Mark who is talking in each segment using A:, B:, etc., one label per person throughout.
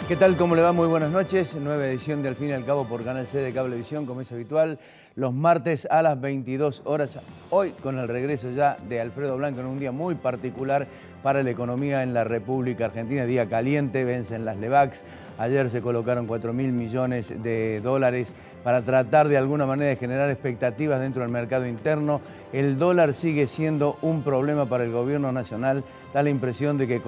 A: ¿Qué tal? ¿Cómo le va? Muy buenas noches. Nueva edición de Al fin y al cabo por Canal C de Cablevisión, como es habitual, los martes a las 22 horas. Hoy con el regreso ya de Alfredo Blanco en un día muy particular para la economía en la República Argentina. Día caliente, vencen las LEVAX. Ayer se colocaron 4.000 millones de dólares para tratar de alguna manera de generar expectativas dentro del mercado interno. El dólar sigue siendo un problema para el gobierno nacional. Da la impresión de que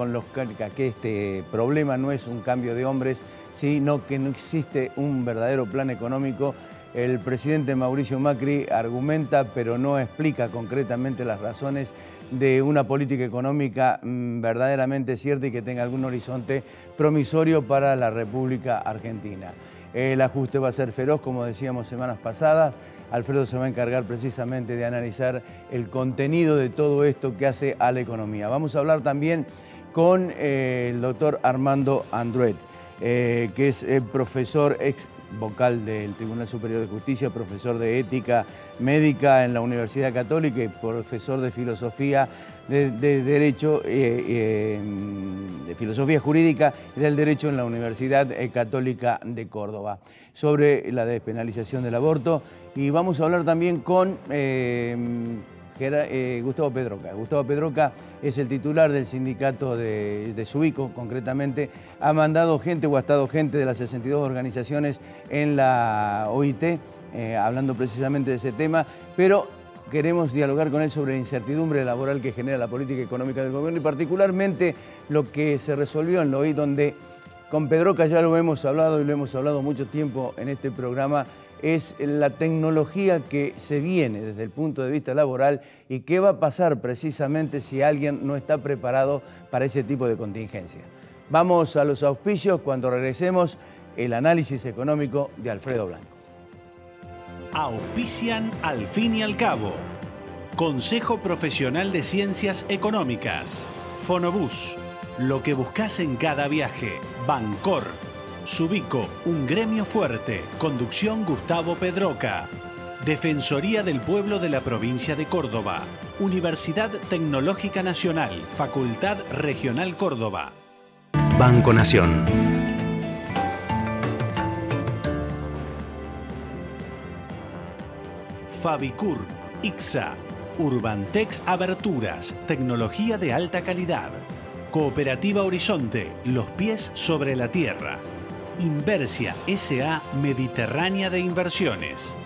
A: que este problema no es un cambio de hombres, sino que no existe un verdadero plan económico. El presidente Mauricio Macri argumenta, pero no explica concretamente las razones de una política económica verdaderamente cierta y que tenga algún horizonte promisorio para la República Argentina. El ajuste va a ser feroz, como decíamos semanas pasadas. Alfredo se va a encargar precisamente de analizar el contenido de todo esto que hace a la economía. Vamos a hablar también con el doctor Armando Andruet, que es profesor, ex vocal del Tribunal Superior de Justicia, profesor de ética médica en la Universidad Católica y profesor de filosofía de Derecho, de filosofía jurídica y del Derecho en la Universidad Católica de Córdoba, sobre la despenalización del aborto. Y vamos a hablar también con Gustavo Pedroca. Gustavo Pedroca es el titular del sindicato de Subico, concretamente. Ha mandado gente o ha estado gente de las 62 organizaciones en la OIT, hablando precisamente de ese tema, pero queremos dialogar con él sobre la incertidumbre laboral que genera la política económica del gobierno y particularmente lo que se resolvió en la OIT, donde con Pedroca ya lo hemos hablado y lo hemos hablado mucho tiempo en este programa. Es la tecnología que se viene desde el punto de vista laboral y qué va a pasar precisamente si alguien no está preparado para ese tipo de contingencia. Vamos a los auspicios. Cuando regresemos, el análisis económico de Alfredo Blanco.
B: Auspician Al fin y al cabo. Consejo Profesional de Ciencias Económicas. Fonobús. Lo que buscas en cada viaje. Bancor. Subico, un gremio fuerte. Conducción Gustavo Pedroca. Defensoría del Pueblo de la Provincia de Córdoba. Universidad Tecnológica Nacional. Facultad Regional Córdoba.
C: Banco Nación.
B: Fabicur, ICSA. Urbantex Aberturas. Tecnología de alta calidad. Cooperativa Horizonte. Los pies sobre la tierra. Inversia S.A. Mediterránea de Inversiones.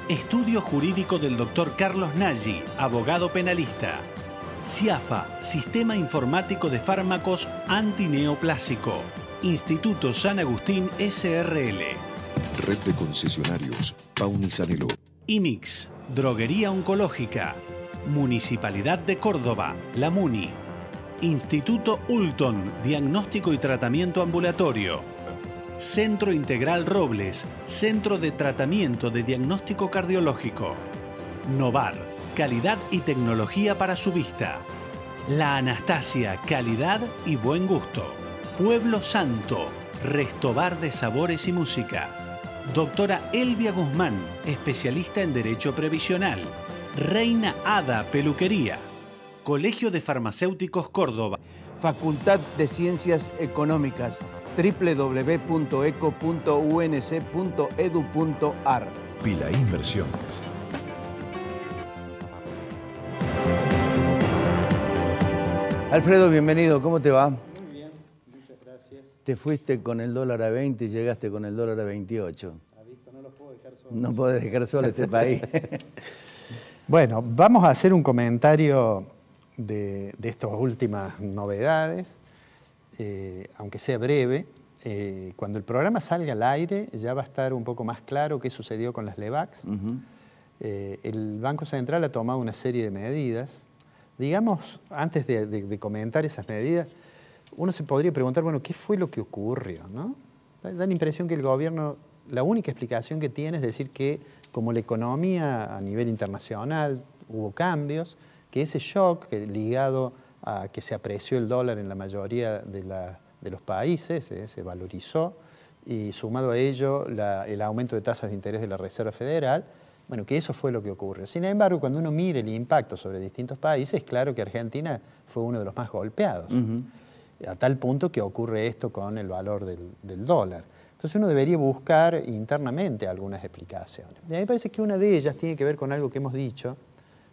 B: Estudio jurídico del Dr. Carlos Nagy, abogado penalista. CIAFA, Sistema Informático de Fármacos Antineoplásico. Instituto San Agustín S.R.L.
D: Red de concesionarios Paunisanelo.
B: IMIX, Droguería Oncológica. Municipalidad de Córdoba, La Muni. Instituto Ulton, Diagnóstico y Tratamiento Ambulatorio. Centro Integral Robles, Centro de Tratamiento de Diagnóstico Cardiológico. Novar, calidad y tecnología para su vista. La Anastasia, calidad y buen gusto. Pueblo Santo, Restobar de Sabores y Música. Doctora Elvia Guzmán, especialista en Derecho Previsional. Reina Ada Peluquería. Colegio de Farmacéuticos Córdoba.
A: Facultad de Ciencias Económicas, www.eco.unc.edu.ar.
D: Pila Inversiones.
A: Alfredo, bienvenido. ¿Cómo te va?
E: Muy bien, muchas gracias.
A: Te fuiste con el dólar a 20 y llegaste con el dólar a 28.
E: ¿Ha visto? No lo puedo dejar solo.
A: No podés dejar solo este país.
E: Bueno, vamos a hacer un comentario de estas últimas novedades, aunque sea breve. Cuando el programa salga al aire ya va a estar un poco más claro qué sucedió con las LEVAX. El Banco Central ha tomado una serie de medidas. Digamos, antes de comentar esas medidas, uno se podría preguntar, bueno, ¿qué fue lo que ocurrió, ¿no? Da la impresión que el gobierno, la única explicación que tiene es decir que como la economía a nivel internacional hubo cambios, que ese shock ligado a que se apreció el dólar en la mayoría de los países, se valorizó, y sumado a ello el aumento de tasas de interés de la Reserva Federal, bueno, que eso fue lo que ocurrió. Sin embargo, cuando uno mira el impacto sobre distintos países, es claro que Argentina fue uno de los más golpeados. a tal punto que ocurre esto con el valor del dólar. Entonces uno debería buscar internamente algunas explicaciones. Y a mí me parece que una de ellas tiene que ver con algo que hemos dicho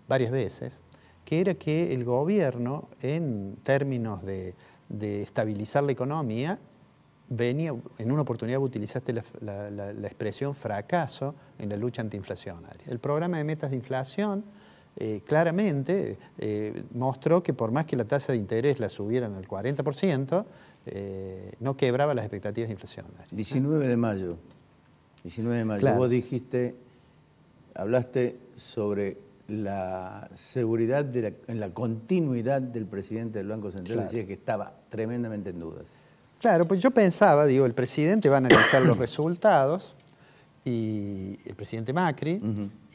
E: varias veces, que era que el gobierno, en términos de estabilizar la economía, venía, en una oportunidad utilizaste la expresión fracaso en la lucha antiinflacionaria. El programa de metas de inflación claramente mostró que por más que la tasa de interés la subieran al 40%, no quebraba las expectativas inflacionarias.
A: 19 de mayo. 19 de mayo.
E: Claro.
A: Vos dijiste, hablaste sobre la seguridad en la continuidad del presidente del Banco Central,
E: Claro.
A: decía que estaba tremendamente en dudas.
E: Claro, pues yo pensaba, digo, el presidente va a analizar los resultados, y el presidente Macri,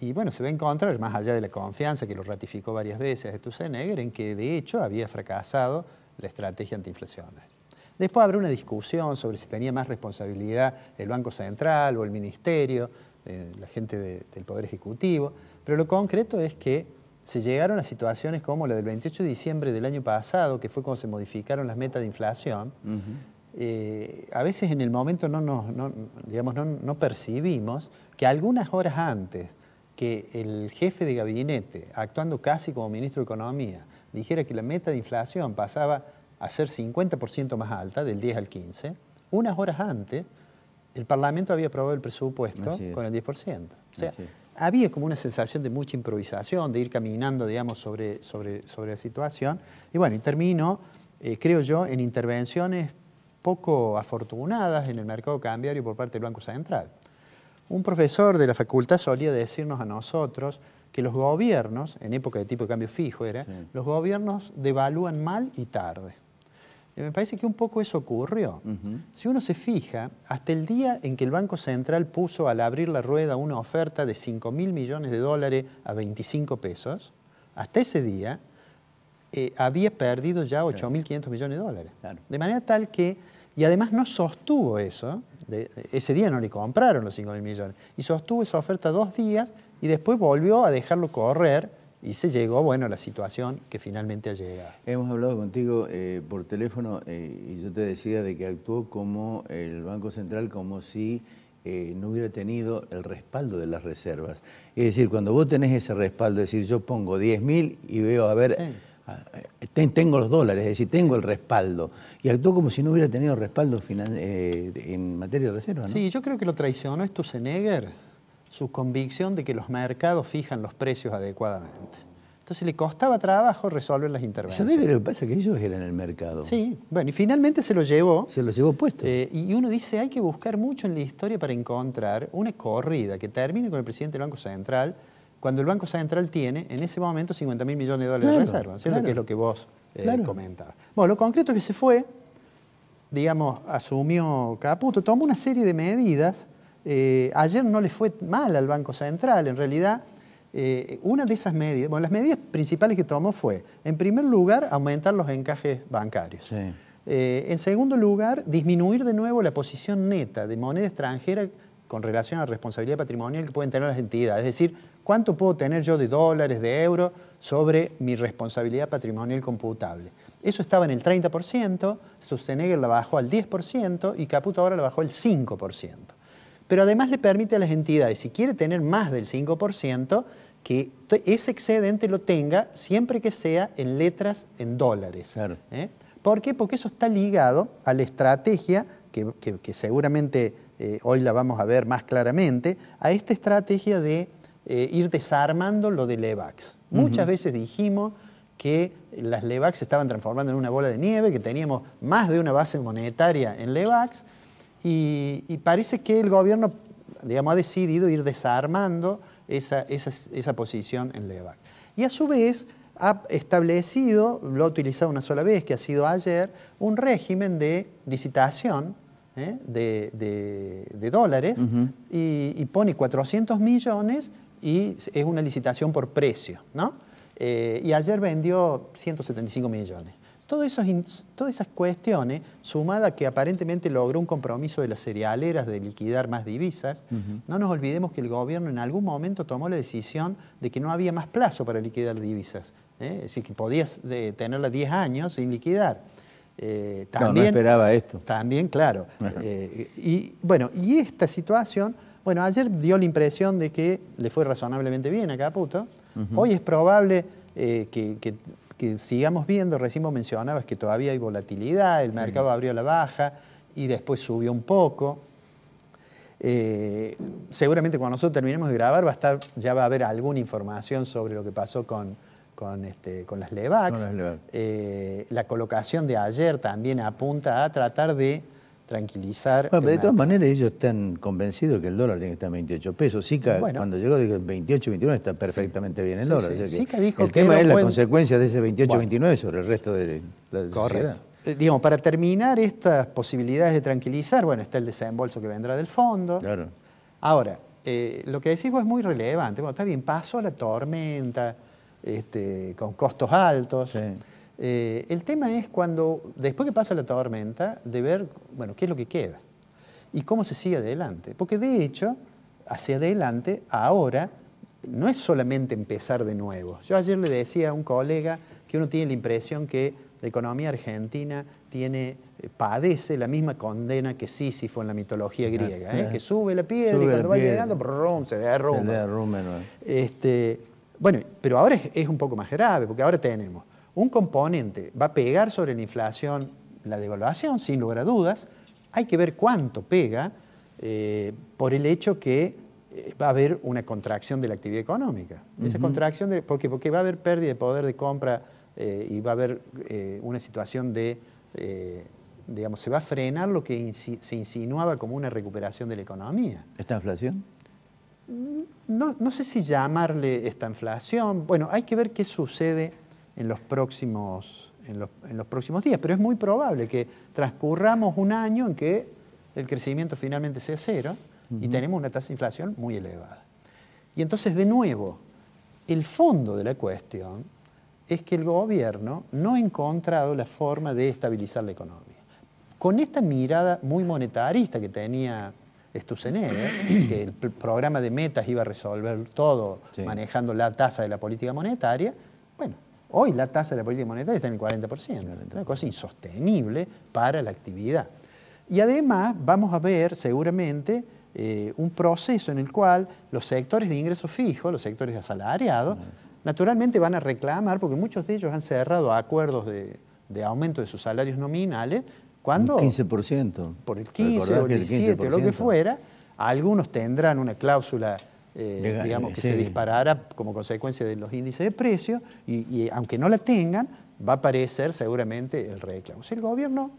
E: y bueno, se va a encontrar, más allá de la confianza que lo ratificó varias veces a Sturzenegger, en que de hecho había fracasado la estrategia antiinflacionaria. Después habrá una discusión sobre si tenía más responsabilidad el Banco Central o el Ministerio, la gente del Poder Ejecutivo, pero lo concreto es que se llegaron a situaciones como la del 28 de diciembre del año pasado, que fue cuando se modificaron las metas de inflación. A veces en el momento no percibimos que algunas horas antes que el jefe de gabinete, actuando casi como ministro de Economía, dijera que la meta de inflación pasaba a ser 50% más alta, del 10 al 15, unas horas antes el Parlamento había aprobado el presupuesto con el 10%. O sea, había como una sensación de mucha improvisación, de ir caminando, digamos, sobre la situación. Y bueno, y terminó, creo yo, en intervenciones poco afortunadas en el mercado cambiario por parte del Banco Central. Un profesor de la facultad solía decirnos a nosotros que los gobiernos, en época de tipo de cambio fijo los gobiernos devalúan mal y tarde. Y me parece que un poco eso ocurrió. Si uno se fija, hasta el día en que el Banco Central puso al abrir la rueda una oferta de 5.000 millones de dólares a 25 pesos, hasta ese día había perdido ya 8.500 millones de dólares. Claro. De manera tal que, y además no sostuvo eso, ese día no le compraron los 5.000 millones, y sostuvo esa oferta 2 días y después volvió a dejarlo correr y se llegó, bueno, a la situación que finalmente ha llegado.
A: Hemos hablado contigo por teléfono y yo te decía de que actuó como el Banco Central como si no hubiera tenido el respaldo de las reservas. Es decir, cuando vos tenés ese respaldo, es decir, yo pongo 10.000 y veo, a ver... Sí. Tengo los dólares, es decir, tengo el respaldo. Y actuó como si no hubiera tenido respaldo en materia de reserva, ¿no?
E: Sí, yo creo que lo traicionó Sturzenegger, su convicción de que los mercados fijan los precios adecuadamente. Entonces le costaba trabajo resolver las intervenciones.
A: ¿Sabés lo que pasa? Que ellos eran el mercado.
E: Sí, bueno, y finalmente se lo llevó.
A: Se lo llevó puesto.
E: Y uno dice, hay que buscar mucho en la historia para encontrar una corrida que termine con el presidente del Banco Central, cuando el Banco Central tiene, en ese momento, 50.000 millones de dólares de reserva, ¿cierto? Que es lo que vos comentabas. Bueno, lo concreto es que se fue, digamos, asumió Caputo, tomó una serie de medidas. Ayer no le fue mal al Banco Central, en realidad, una de esas medidas, bueno, las medidas principales que tomó fue, en primer lugar, aumentar los encajes bancarios. Sí. En segundo lugar, disminuir de nuevo la posición neta de moneda extranjera con relación a la responsabilidad patrimonial que pueden tener las entidades. Es decir, ¿cuánto puedo tener yo de dólares, de euros sobre mi responsabilidad patrimonial computable? Eso estaba en el 30%, Sturzenegger la bajó al 10% y Caputo ahora la bajó al 5%. Pero además le permite a las entidades, si quiere tener más del 5%, que ese excedente lo tenga siempre que sea en letras en dólares. Claro. ¿Por qué? Porque eso está ligado a la estrategia que seguramente hoy la vamos a ver más claramente, a esta estrategia de ir desarmando lo de LEVAX. Muchas veces dijimos que las LEVAX se estaban transformando en una bola de nieve, que teníamos más de una base monetaria en LEVAX, y parece que el gobierno, digamos, ha decidido ir desarmando esa posición en LEVAX. Y a su vez ha establecido, lo ha utilizado una sola vez, que ha sido ayer, un régimen de licitación de dólares y pone 400 millones y es una licitación por precio, ¿no? Y ayer vendió 175 millones. Todas esas cuestiones, sumada a que aparentemente logró un compromiso de las cerealeras de liquidar más divisas, no nos olvidemos que el gobierno en algún momento tomó la decisión de que no había más plazo para liquidar divisas. Es decir, que podías tenerla 10 años sin liquidar.
A: No esperaba esto.
E: También, claro. Y esta situación, bueno, ayer dio la impresión de que le fue razonablemente bien a Caputo. Hoy es probable que sigamos viendo, recién vos mencionabas que todavía hay volatilidad, el mercado abrió la baja y después subió un poco. Seguramente cuando nosotros terminemos de grabar ya va a haber alguna información sobre lo que pasó con las Levax. La colocación de ayer también apunta a tratar de tranquilizar.
A: Bueno, pero de todas maneras ellos están convencidos que el dólar tiene que estar en 28 pesos. SICA, cuando llegó, dijo 28, 29 está perfectamente bien el dólar.
E: Sí.
A: O sea
E: SICA dijo
A: el tema es la consecuencia de ese 28, 29 sobre el resto de la sociedad.
E: Digamos, para terminar estas posibilidades de tranquilizar, bueno, está el desembolso que vendrá del fondo.
A: Claro.
E: Ahora, lo que decís vos es muy relevante. Bueno, está bien, pasó la tormenta, con costos altos.
A: Sí.
E: El tema es después que pasa la tormenta, de ver, bueno, qué es lo que queda y cómo se sigue adelante. Porque de hecho, hacia adelante, ahora, no es solamente empezar de nuevo. Yo ayer le decía a un colega que uno tiene la impresión que la economía argentina padece la misma condena que Sísifo en la mitología griega, que sube la piedra y cuando va llegando, brum, se derrumba.
A: Se derrumba, ¿no?
E: Bueno, pero ahora es un poco más grave, porque ahora tenemos un componente, va a pegar sobre la inflación la devaluación, sin lugar a dudas. Hay que ver cuánto pega por el hecho que va a haber una contracción de la actividad económica. Esa contracción, porque va a haber pérdida de poder de compra y va a haber una situación digamos, se va a frenar lo que se insinuaba como una recuperación de la economía.
A: ¿Esta inflación?
E: No sé si llamarle esta inflación. Bueno, hay que ver qué sucede en los próximos días, pero es muy probable que transcurramos un año en que el crecimiento finalmente sea cero y tenemos una tasa de inflación muy elevada. Y entonces, de nuevo, el fondo de la cuestión es que el gobierno no ha encontrado la forma de estabilizar la economía. Con esta mirada muy monetarista que tenía Sturzenegger, que el programa de metas iba a resolver todo manejando la tasa de la política monetaria, bueno, hoy la tasa de la política monetaria está en el 40%, una cosa insostenible para la actividad. Y además vamos a ver seguramente un proceso en el cual los sectores de ingresos fijos, los sectores asalariados, naturalmente van a reclamar, porque muchos de ellos han cerrado acuerdos de aumento de sus salarios nominales, cuando
A: un 15%.
E: Por el 15 o el 17 o lo que fuera, algunos tendrán una cláusula digamos que se disparará como consecuencia de los índices de precios y aunque no la tengan, va a aparecer seguramente el reclamo. O sea, el gobierno,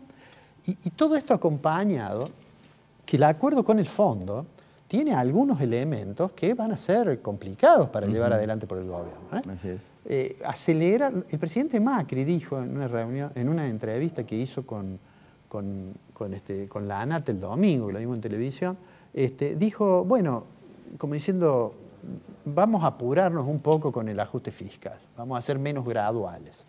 E: y todo esto acompañado, que el acuerdo con el fondo tiene algunos elementos que van a ser complicados para llevar adelante por el gobierno.
A: Así es.
E: Acelera, el presidente Macri dijo en una reunión, en una entrevista que hizo con la ANAT el domingo, que lo vimos en televisión, dijo, bueno, como diciendo, vamos a apurarnos un poco con el ajuste fiscal, vamos a ser menos graduales.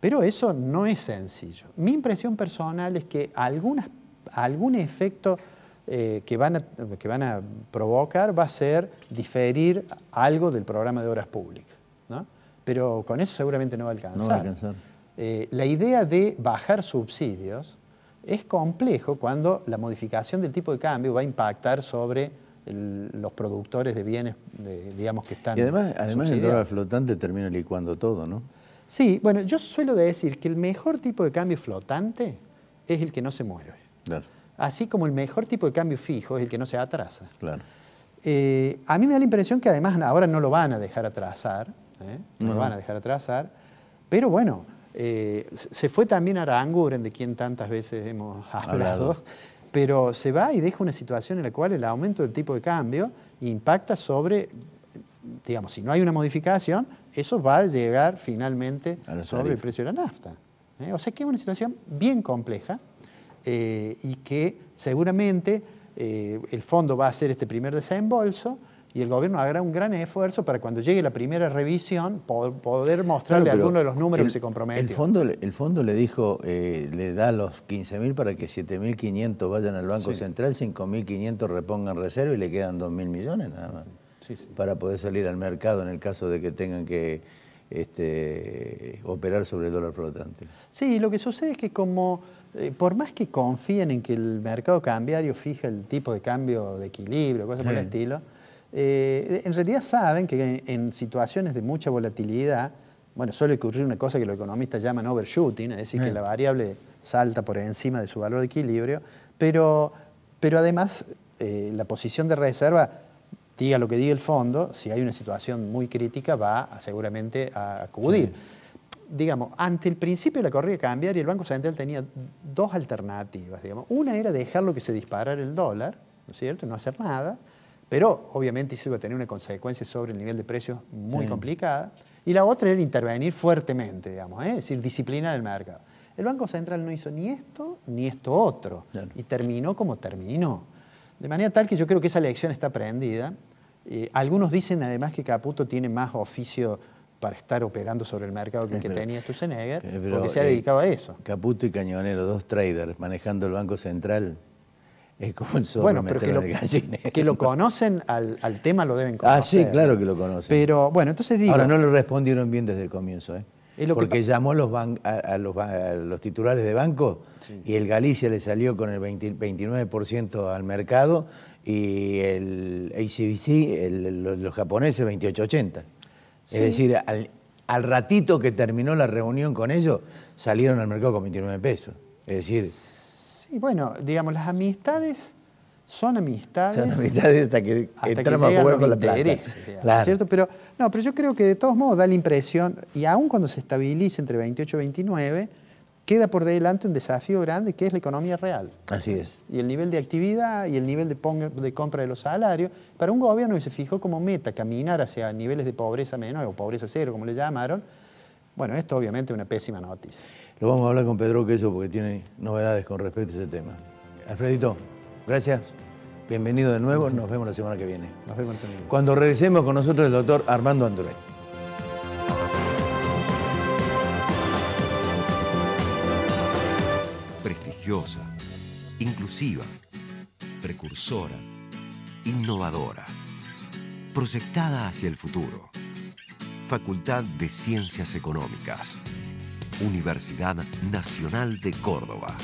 E: Pero eso no es sencillo. Mi impresión personal es que algún efecto que van a provocar va a ser diferir algo del programa de obras públicas, ¿no? Pero con eso seguramente no va a alcanzar.
A: No va a alcanzar.
E: La idea de bajar subsidios es complejo cuando la modificación del tipo de cambio va a impactar sobre los productores de bienes, digamos, que están
A: además el dólar flotante termina licuando todo, ¿no?
E: Sí, bueno, yo suelo decir que el mejor tipo de cambio flotante es el que no se mueve.
A: Claro.
E: Así como el mejor tipo de cambio fijo es el que no se atrasa.
A: Claro.
E: A mí me da la impresión que además ahora no lo van a dejar atrasar, no lo van a dejar atrasar, pero bueno, se fue también Aranguren, de quien tantas veces hemos hablado, pero se va y deja una situación en la cual el aumento del tipo de cambio impacta sobre, digamos, si no hay una modificación, eso va a llegar finalmente sobre el precio de la nafta. O sea que es una situación bien compleja y que seguramente el fondo va a hacer este primer desembolso y el gobierno hará un gran esfuerzo para cuando llegue la primera revisión poder mostrarle algunos de los números que se comprometió.
A: El fondo le dijo, le da los 15.000 para que 7.500 vayan al Banco Central, 5.500 repongan reserva y le quedan 2.000 millones nada más. Para poder salir al mercado en el caso de que tengan que operar sobre el dólar flotante.
E: Sí, lo que sucede es que como, por más que confíen en que el mercado cambiario fija el tipo de cambio de equilibrio, cosas por el estilo, en realidad saben que en situaciones de mucha volatilidad, bueno, suele ocurrir una cosa que los economistas llaman overshooting, es decir, que la variable salta por encima de su valor de equilibrio, pero además la posición de reserva, diga lo que diga el fondo, si hay una situación muy crítica va seguramente a acudir. Sí. Digamos, ante el principio de la corrida cambiaria, el Banco Central tenía dos alternativas. Digamos. Una era dejarlo que se disparara el dólar, ¿no es cierto?, no hacer nada, pero obviamente eso iba a tener una consecuencia sobre el nivel de precios muy complicada. Y la otra era intervenir fuertemente, digamos, es decir, disciplinar el mercado. El Banco Central no hizo ni esto otro, y terminó como terminó. De manera tal que yo creo que esa lección está aprendida. Algunos dicen además que Caputo tiene más oficio para estar operando sobre el mercado que el que tenía Sturzenegger, porque se ha dedicado a eso.
A: Caputo y Cañonero, dos traders manejando el Banco Central, es como el zorro.
E: Bueno, pero que lo conocen al tema lo deben conocer.
A: Ah, sí, claro que lo conocen.
E: Pero bueno, entonces digo...
A: Ahora, no le respondieron bien desde el comienzo, porque llamó a los titulares de banco y el Galicia le salió con el 29% al mercado y el ACBC, los japoneses, 28.80. Sí. Es decir, al ratito que terminó la reunión con ellos, salieron al mercado con 29 pesos. Es decir...
E: Sí, bueno, digamos, las amistades son amistades...
A: Son amistades hasta que entramos a jugar con la plata.
E: Claro. ¿Cierto? Pero yo creo que de todos modos da la impresión, y aún cuando se estabilice entre 28 y 29, queda por delante un desafío grande que es la economía real.
A: Así es.
E: Y el nivel de actividad y el nivel de compra de los salarios. Para un gobierno que se fijó como meta caminar hacia niveles de pobreza menor o pobreza cero, como le llamaron, bueno, esto obviamente es una pésima noticia.
A: Lo vamos a hablar con Pedro Queso porque tiene novedades con respecto a ese tema. Alfredito, gracias. Bienvenido de nuevo. Nos vemos la semana que viene.
E: Nos vemos la semana que viene.
A: Cuando regresemos con nosotros el doctor Armando Andurey.
D: Prestigiosa, inclusiva, precursora, innovadora, proyectada hacia el futuro. Facultad de Ciencias Económicas. Universidad Nacional de Córdoba.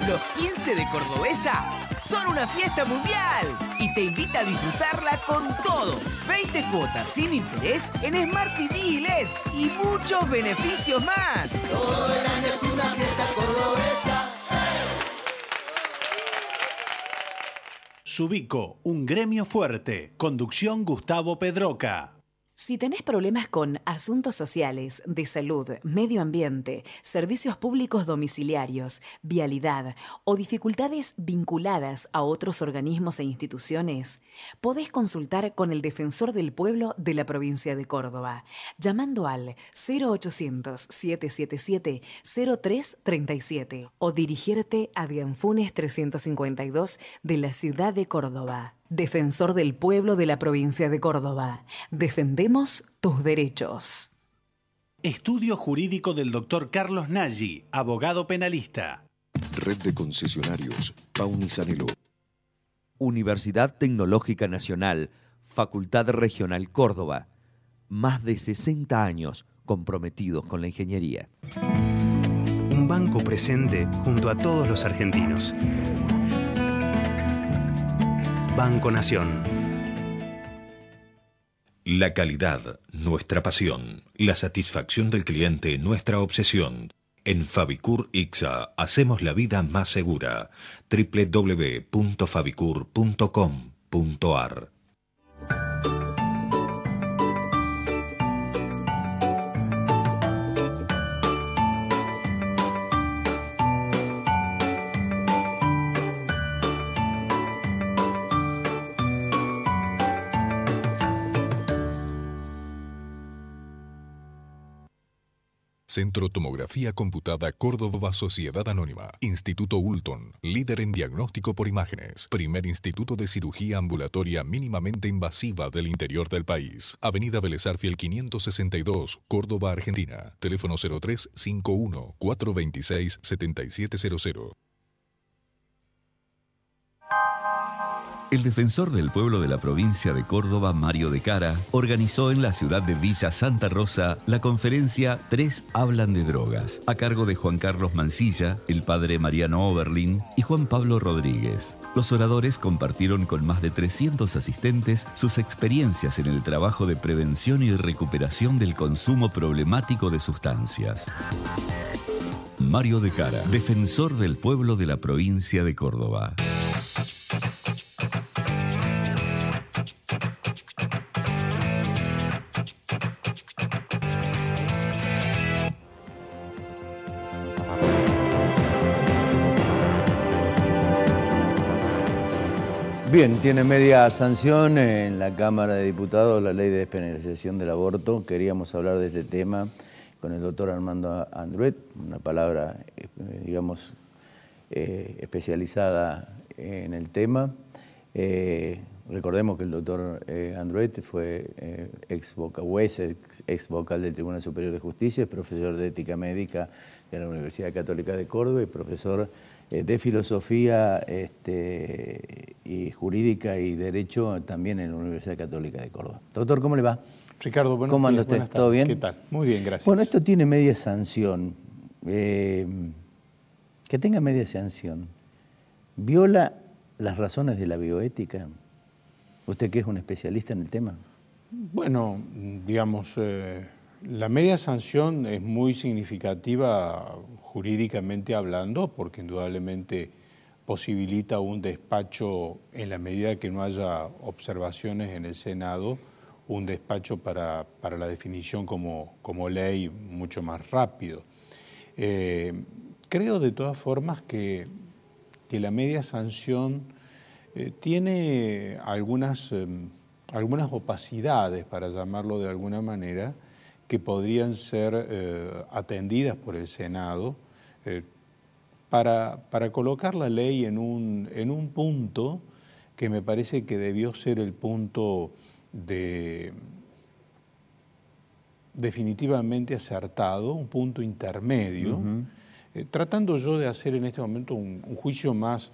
F: Los 15 de Cordobesa son una fiesta mundial y te invita a disfrutarla con todo. 20 cuotas sin interés en Smart TV y LEDs y muchos beneficios más.
G: Todo el año es una fiesta cordobesa.
B: Subico, un gremio fuerte. Conducción Gustavo Pedroca.
H: Si tenés problemas con asuntos sociales, de salud, medio ambiente, servicios públicos domiciliarios, vialidad o dificultades vinculadas a otros organismos e instituciones, podés consultar con el Defensor del Pueblo de la provincia de Córdoba, llamando al 0800-777-0337 o dirigirte a Dianfunes 352 de la ciudad de Córdoba. Defensor del Pueblo de la provincia de Córdoba. Defendemos tus derechos.
B: Estudio jurídico del doctor Carlos Nagy, abogado penalista.
D: Red de concesionarios Paunisanelo.
I: Universidad Tecnológica Nacional, Facultad Regional Córdoba. Más de 60 años comprometidos con la ingeniería.
C: Un banco presente junto a todos los argentinos. Banco Nación.
J: La calidad, nuestra pasión. La satisfacción del cliente, nuestra obsesión. En Fabicur Ixa hacemos la vida más segura.
K: Centro Tomografía Computada Córdoba Sociedad Anónima. Instituto Ulton, líder en diagnóstico por imágenes. Primer instituto de cirugía ambulatoria mínimamente invasiva del interior del país. Avenida Vélez Arfiel 562, Córdoba, Argentina. Teléfono 0351 426 7700.
L: El defensor del pueblo de la provincia de Córdoba, Mario de Cara, organizó en la ciudad de Villa Santa Rosa la conferencia Tres hablan de drogas, a cargo de Juan Carlos Mancilla, el padre Mariano Oberlin y Juan Pablo Rodríguez. Los oradores compartieron con más de 300 asistentes sus experiencias en el trabajo de prevención y recuperación del consumo problemático de sustancias. Mario de Cara, defensor del pueblo de la provincia de Córdoba.
A: Bien, tiene media sanción en la Cámara de Diputados la ley de despenalización del aborto. Queríamos hablar de este tema con el doctor Armando Andruet, una palabra, digamos, especializada en el tema. Recordemos que el doctor Andruet fue ex vocal del Tribunal Superior de Justicia, es profesor de Ética Médica de la Universidad Católica de Córdoba y profesor de Filosofía y Jurídica y Derecho también en la Universidad Católica de Córdoba. Doctor, ¿cómo le va?
E: Ricardo, buenos
A: ¿Cómo anda
E: días,
A: usted? ¿Todo bien?
E: ¿Qué tal? Muy bien, gracias.
A: Bueno, esto tiene media sanción. Que tenga media sanción, ¿viola las razones de la bioética? ¿Usted que es un especialista en el tema?
E: Bueno, digamos, la media sanción es muy significativa jurídicamente hablando, porque indudablemente posibilita un despacho, en la medida que no haya observaciones en el Senado, un despacho para la definición como ley mucho más rápido. Creo de todas formas que la media sanción tiene algunas opacidades, para llamarlo de alguna manera, que podrían ser atendidas por el Senado para colocar la ley en un punto que me parece que debió ser el punto definitivamente acertado, un punto intermedio, tratando yo de hacer en este momento un juicio más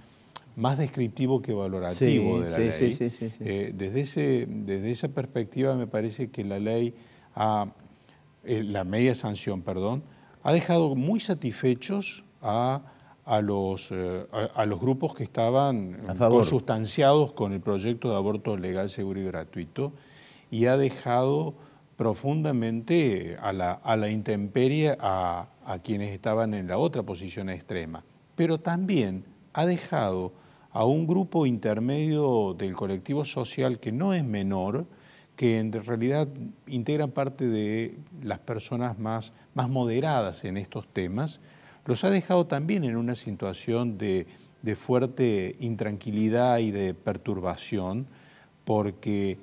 E: descriptivo que valorativo de la ley. Sí. Desde esa perspectiva me parece que la ley la media sanción, ha dejado muy satisfechos a los grupos que estaban consustanciados con el proyecto de aborto legal, seguro y gratuito, y ha dejado profundamente a la intemperie a quienes estaban en la otra posición extrema. Pero también ha dejado a un grupo intermedio del colectivo social que no es menor, que en realidad integran parte de las personas más moderadas en estos temas, los ha dejado también en una situación de fuerte intranquilidad y de perturbación, porque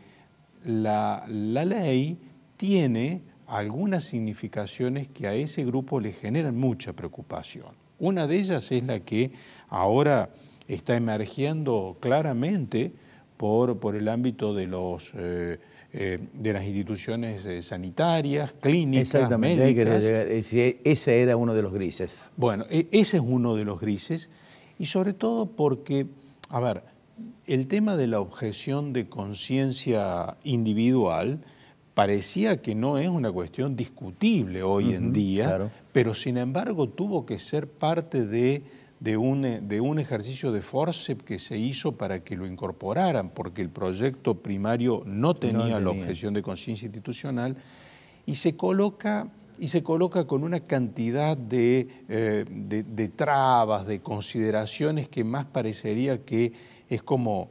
E: la ley tiene algunas significaciones que a ese grupo le generan mucha preocupación. Una de ellas es la que ahora está emergiendo claramente por el ámbito de las instituciones sanitarias, clínicas, médicas.
A: Ese era uno de los grises.
E: Bueno, ese es uno de los grises, y sobre todo porque, a ver, el tema de la objeción de conciencia individual parecía que no es una cuestión discutible hoy en día, claro, pero sin embargo tuvo que ser parte de un ejercicio de forceps que se hizo para que lo incorporaran, porque el proyecto primario no tenía la objeción de conciencia institucional, y se coloca con una cantidad de trabas, de consideraciones que más parecería que es como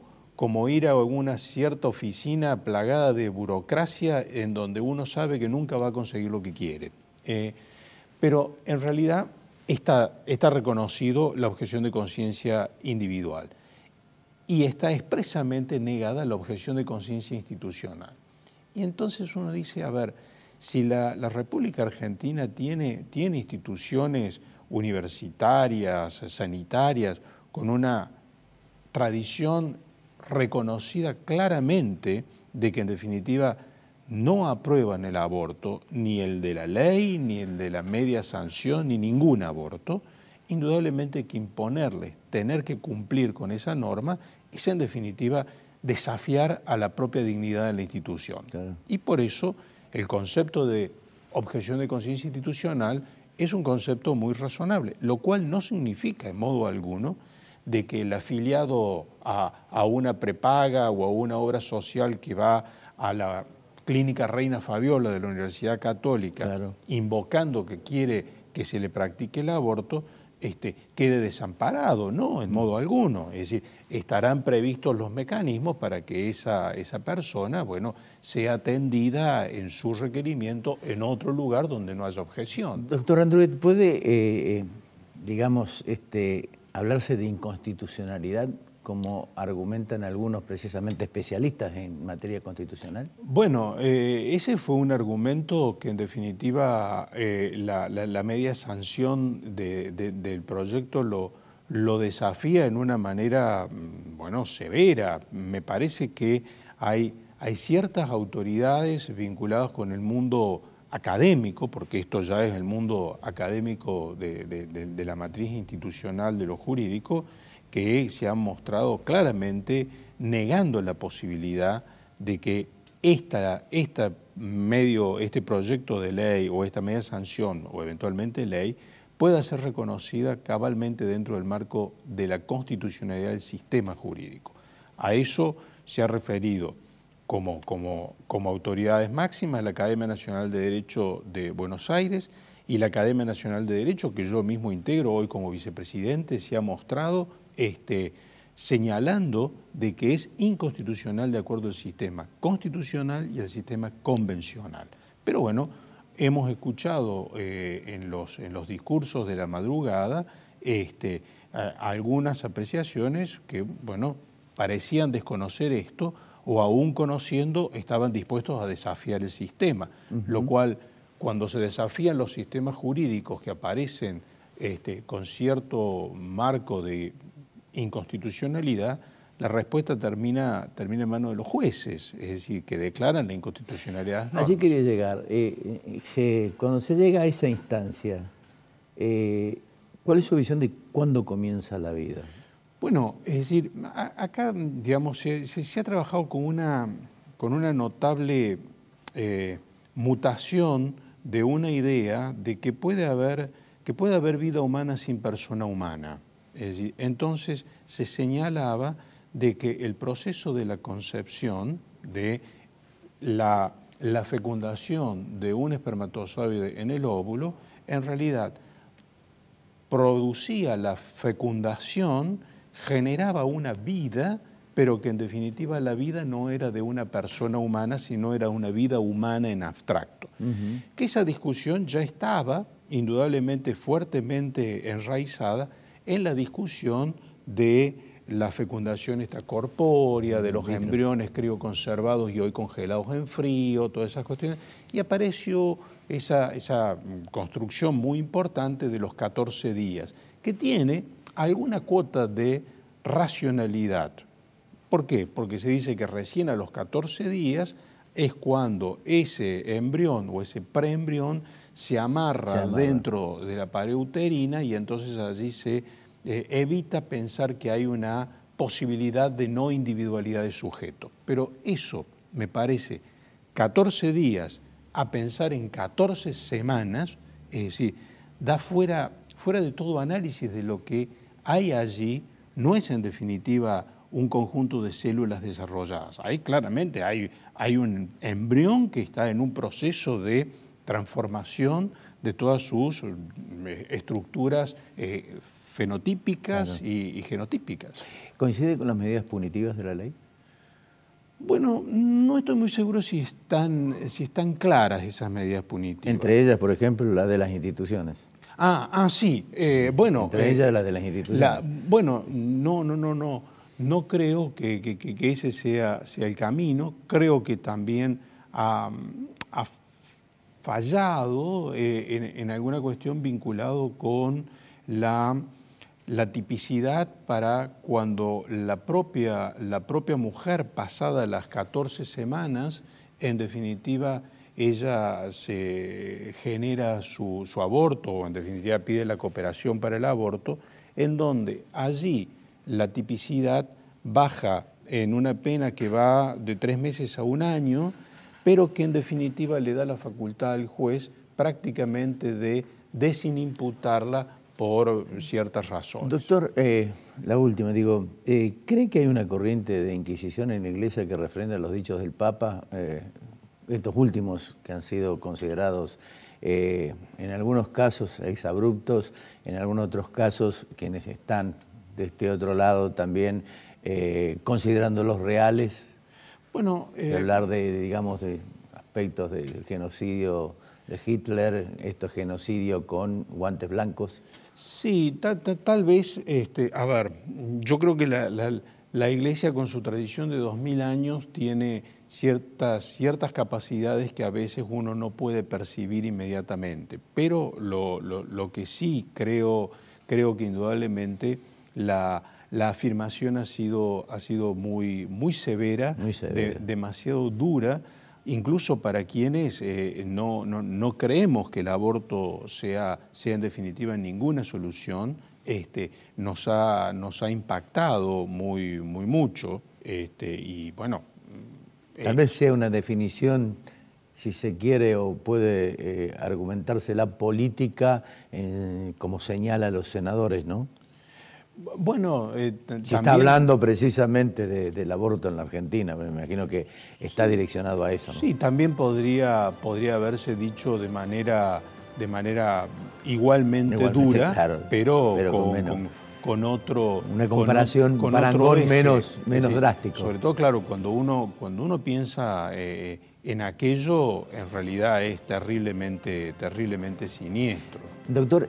E: ir a una cierta oficina plagada de burocracia en donde uno sabe que nunca va a conseguir lo que quiere. Pero en realidad está reconocido la objeción de conciencia individual y está expresamente negada la objeción de conciencia institucional. Y entonces uno dice, a ver,
M: si la República Argentina tiene instituciones universitarias, sanitarias, con una tradición reconocida claramente de que en definitiva no aprueban el aborto, ni el de la ley, ni el de la media sanción, ni ningún aborto, indudablemente hay que imponerles, tener que cumplir con esa norma, es en definitiva desafiar a la propia dignidad de la institución. Claro. Y por eso el concepto de objeción de conciencia institucional es un concepto muy razonable, lo cual no significa en modo alguno de que el afiliado a una prepaga o a una obra social que va a la Clínica Reina Fabiola de la Universidad Católica, claro, invocando que quiere que se le practique el aborto, quede desamparado, no, en modo alguno. Es decir, estarán previstos los mecanismos para que esa persona, bueno, sea atendida en su requerimiento en otro lugar donde no haya objeción.
A: Doctor Andruet, ¿puede, digamos, hablarse de inconstitucionalidad como argumentan algunos precisamente especialistas en materia constitucional?
M: Bueno, ese fue un argumento que en definitiva la media sanción del proyecto lo desafía en una manera, bueno, severa. Me parece que hay ciertas autoridades vinculadas con el mundo académico, porque esto ya es el mundo académico de la matriz institucional de lo jurídico, que se han mostrado claramente negando la posibilidad de que este proyecto de ley o esta media sanción o eventualmente ley pueda ser reconocida cabalmente dentro del marco de la constitucionalidad del sistema jurídico. A eso se ha referido como autoridades máximas la Academia Nacional de Derecho de Buenos Aires y la Academia Nacional de Derecho, que yo mismo integro hoy como vicepresidente, se ha mostrado señalando de que es inconstitucional de acuerdo al sistema constitucional y al sistema convencional. Pero bueno, hemos escuchado en los discursos de la madrugada algunas apreciaciones que, bueno, parecían desconocer esto o aún conociendo estaban dispuestos a desafiar el sistema, lo cual cuando se desafían los sistemas jurídicos que aparecen con cierto marco de inconstitucionalidad, la respuesta termina en manos de los jueces, es decir, que declaran la inconstitucionalidad.
A: Allí quería llegar. Cuando se llega a esa instancia, ¿cuál es su visión de cuándo comienza la vida?
M: Bueno, es decir, acá, digamos, se ha trabajado con una notable mutación de una idea de que puede haber vida humana sin persona humana. Es decir, entonces se señalaba de que el proceso de la concepción, de la fecundación de un espermatozoide en el óvulo, en realidad producía la fecundación, generaba una vida, pero que en definitiva la vida no era de una persona humana, sino era una vida humana en abstracto. Que esa discusión ya estaba indudablemente fuertemente enraizada en la discusión de la fecundación extracorpórea, de los embriones crioconservados y hoy congelados en frío, todas esas cuestiones, y apareció esa construcción muy importante de los 14 días, que tiene alguna cuota de racionalidad. ¿Por qué? Porque se dice que recién a los 14 días es cuando ese embrión o ese preembrión se amarra dentro de la pared uterina y entonces allí se evita pensar que hay una posibilidad de no individualidad de sujeto. Pero eso, me parece, 14 días a pensar en 14 semanas, es decir, da fuera de todo análisis de lo que hay allí, no es en definitiva un conjunto de células desarrolladas. Ahí claramente hay un embrión que está en un proceso de transformación de todas sus estructuras fenotípicas, claro, y genotípicas.
A: ¿Coincide con las medidas punitivas de la ley?
M: Bueno, no estoy muy seguro si están claras esas medidas punitivas.
A: Entre ellas, por ejemplo, la de las instituciones.
M: Sí. Bueno.
A: Entre ellas la de las instituciones.
M: Bueno, no creo que ese sea el camino. Creo que también fallado en alguna cuestión vinculado con la tipicidad para cuando la propia mujer, pasada las 14 semanas, en definitiva, ella se genera su aborto, o en definitiva pide la cooperación para el aborto, en donde allí la tipicidad baja en una pena que va de 3 meses a 1 año, pero que en definitiva le da la facultad al juez prácticamente de desinimputarla por ciertas razones.
A: Doctor, la última, digo, ¿cree que hay una corriente de inquisición en la Iglesia que refrenda los dichos del Papa, estos últimos que han sido considerados en algunos casos exabruptos, en algunos otros casos quienes están de este otro lado también considerándolos reales?
M: Bueno,
A: hablar digamos, de aspectos del genocidio de Hitler, genocidio con guantes blancos.
M: Sí, tal vez, a ver, yo creo que la Iglesia con su tradición de 2000 años tiene ciertas capacidades que a veces uno no puede percibir inmediatamente, pero lo que sí creo que indudablemente la afirmación ha sido muy severa, demasiado dura, incluso para quienes no creemos que el aborto sea en definitiva ninguna solución. Nos ha impactado muy mucho, y bueno...
A: Tal vez sea una definición, si se quiere o puede argumentarse la política, como señala los senadores, ¿no?
M: Bueno,
A: se está hablando precisamente del aborto en la Argentina, pero me imagino que está direccionado a eso, ¿no?
M: Sí, también podría haberse dicho de manera igualmente dura,
A: claro,
M: pero con otro...
A: Una comparación, con parangón menos drástico.
M: Sobre todo, claro, cuando uno piensa en aquello, en realidad es terriblemente siniestro.
A: Doctor,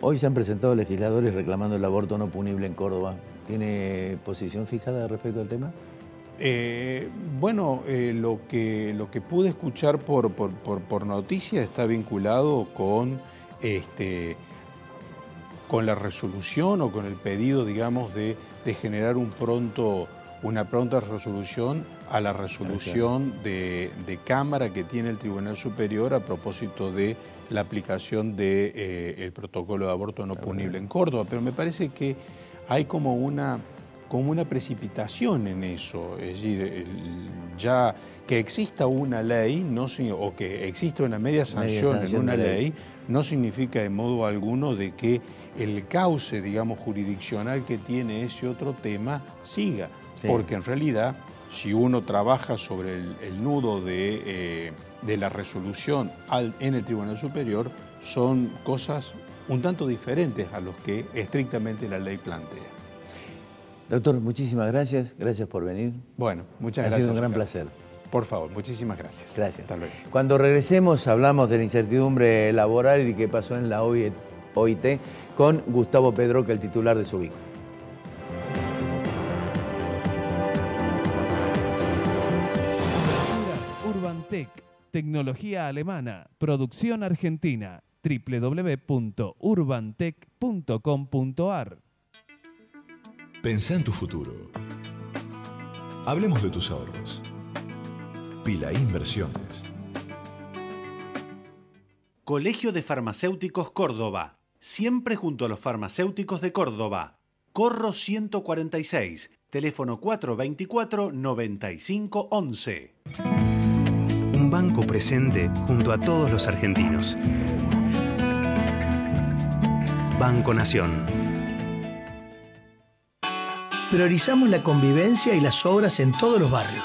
A: hoy se han presentado legisladores reclamando el aborto no punible en Córdoba. ¿Tiene posición fijada respecto al tema?
M: Bueno, lo que pude escuchar por noticias está vinculado con la resolución o con el pedido, digamos, de generar una pronta resolución a la resolución de Cámara que tiene el Tribunal Superior a propósito de la aplicación del protocolo de aborto no punible en Córdoba. Pero me parece que hay como una precipitación en eso. Es decir, ya que exista una ley o que exista una media sanción en una ley no significa de modo alguno de que el cauce, digamos, jurisdiccional que tiene ese otro tema siga. Sí. Porque en realidad, si uno trabaja sobre el nudo de la resolución en el Tribunal Superior, son cosas un tanto diferentes a los que estrictamente la ley plantea.
A: Doctor, muchísimas gracias. Gracias por venir.
M: Bueno, muchas gracias.
A: Ha sido un gran placer.
M: Por favor, muchísimas gracias.
A: Gracias.
M: Hasta luego.
A: Cuando regresemos hablamos de la incertidumbre laboral y qué pasó en la OIT con Gustavo Pedroca, el titular de Subic.
N: Urbantec, tecnología alemana, producción argentina, www.urbantec.com.ar.
K: Pensá en tu futuro. Hablemos de tus ahorros. Pila Inversiones.
B: Colegio de Farmacéuticos Córdoba, siempre junto a los farmacéuticos de Córdoba. Corro 146, teléfono 424-9511.
C: Un banco presente junto a todos los argentinos. Banco Nación.
O: Priorizamos la convivencia y las obras en todos los barrios,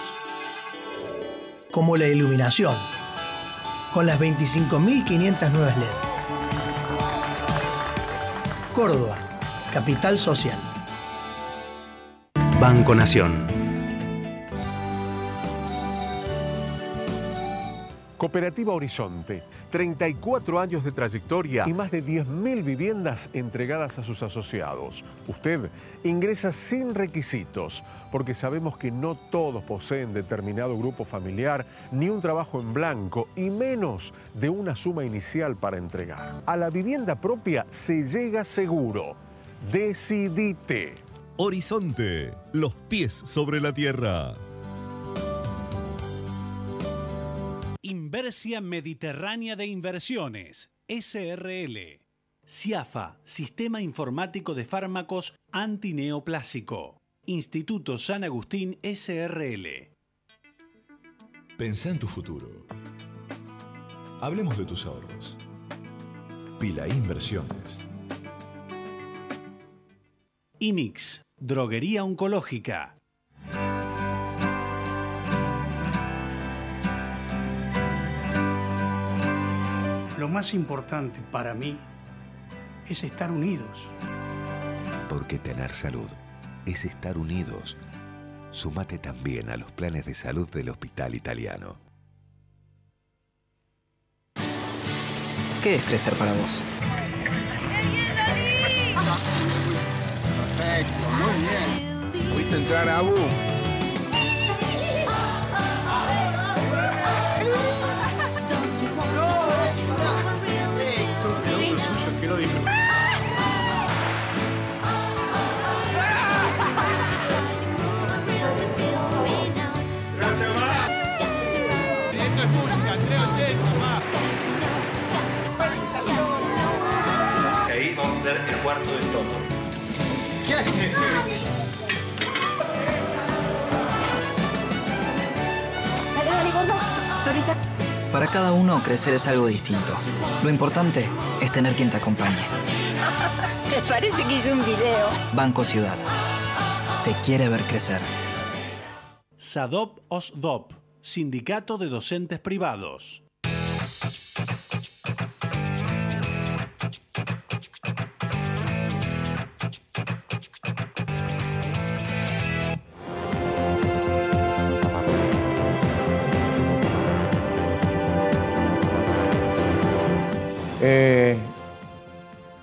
O: como la iluminación, con las 25.500 nuevas LED. Córdoba, capital social.
C: Banco Nación.
P: Cooperativa Horizonte, 34 años de trayectoria y más de 10.000 viviendas entregadas a sus asociados. Usted ingresa sin requisitos, porque sabemos que no todos poseen determinado grupo familiar, ni un trabajo en blanco, y menos de una suma inicial para entregar. A la vivienda propia se llega seguro. Decidite.
Q: Horizonte, los pies sobre la tierra.
B: Inversia Mediterránea de Inversiones, SRL. CIAFA, Sistema Informático de Fármacos Antineoplásico. Instituto San Agustín, SRL.
K: Pensá en tu futuro. Hablemos de tus ahorros. Pila Inversiones.
B: IMIX, Droguería Oncológica.
R: Lo más importante para mí es estar unidos.
D: Porque tener salud es estar unidos. Súmate también a los planes de salud del Hospital Italiano.
S: ¿Qué es crecer para vos?
T: Perfecto, muy bien. ¿Pudiste entrar, Abu?
U: Ahí vamos a hacer el cuarto de Toto.
T: ¿Qué?
S: Dale, gordo. Sonrisa. Para cada uno, crecer es algo distinto. Lo importante es tener quien te acompañe.
V: Me parece que hice un video.
S: Banco Ciudad. Te quiere ver crecer.
B: SADOP OSDOP, Sindicato de Docentes Privados.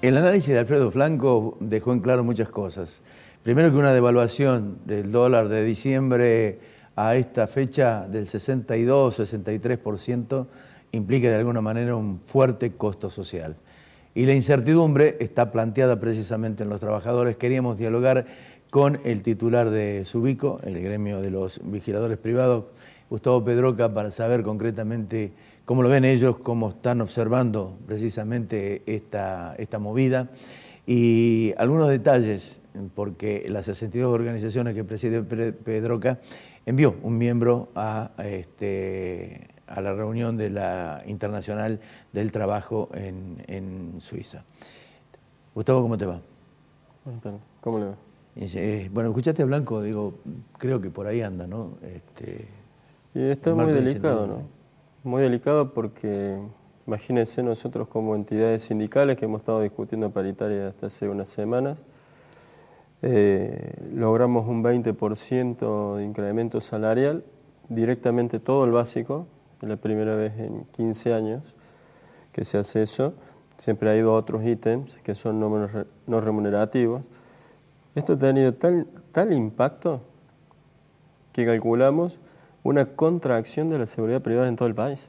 A: El análisis de Alfredo Flanco dejó en claro muchas cosas. Primero, que una devaluación del dólar de diciembre a esta fecha del 62-63% implica de alguna manera un fuerte costo social. Y la incertidumbre está planteada precisamente en los trabajadores. Queríamos dialogar con el titular de Subico, el gremio de los vigiladores privados, Gustavo Pedroca, para saber concretamente cómo lo ven ellos, cómo están observando precisamente esta movida y algunos detalles, porque las 62 organizaciones que preside Pedroca envió un miembro a la reunión de la Internacional del Trabajo en Suiza. Gustavo, ¿cómo te va?
W: ¿Cómo le va?
A: Bueno, escuchaste a Blanco, digo, creo que por ahí anda, ¿no?
W: Y está muy delicado, ¿no? Muy delicado porque, imagínense nosotros como entidades sindicales que hemos estado discutiendo paritaria hasta hace unas semanas, logramos un 20% de incremento salarial, directamente todo el básico, es la primera vez en 15 años que se hace eso, siempre ha ido a otros ítems que son no remunerativos. Esto ha tenido tal impacto que calculamos una contracción de la seguridad privada en todo el país.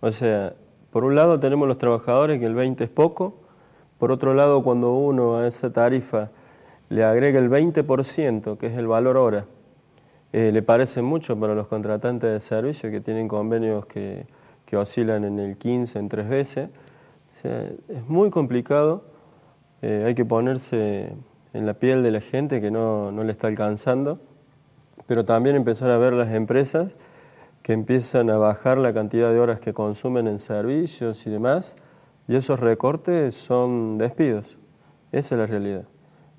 W: O sea, por un lado tenemos los trabajadores que el 20 es poco, por otro lado cuando uno a esa tarifa le agrega el 20%, que es el valor hora, le parece mucho para los contratantes de servicio que tienen convenios que oscilan en el 15, en 3 veces. O sea, es muy complicado, hay que ponerse en la piel de la gente que no le está alcanzando, pero también empezar a ver las empresas que empiezan a bajar la cantidad de horas que consumen en servicios y demás, y esos recortes son despidos. Esa es la realidad.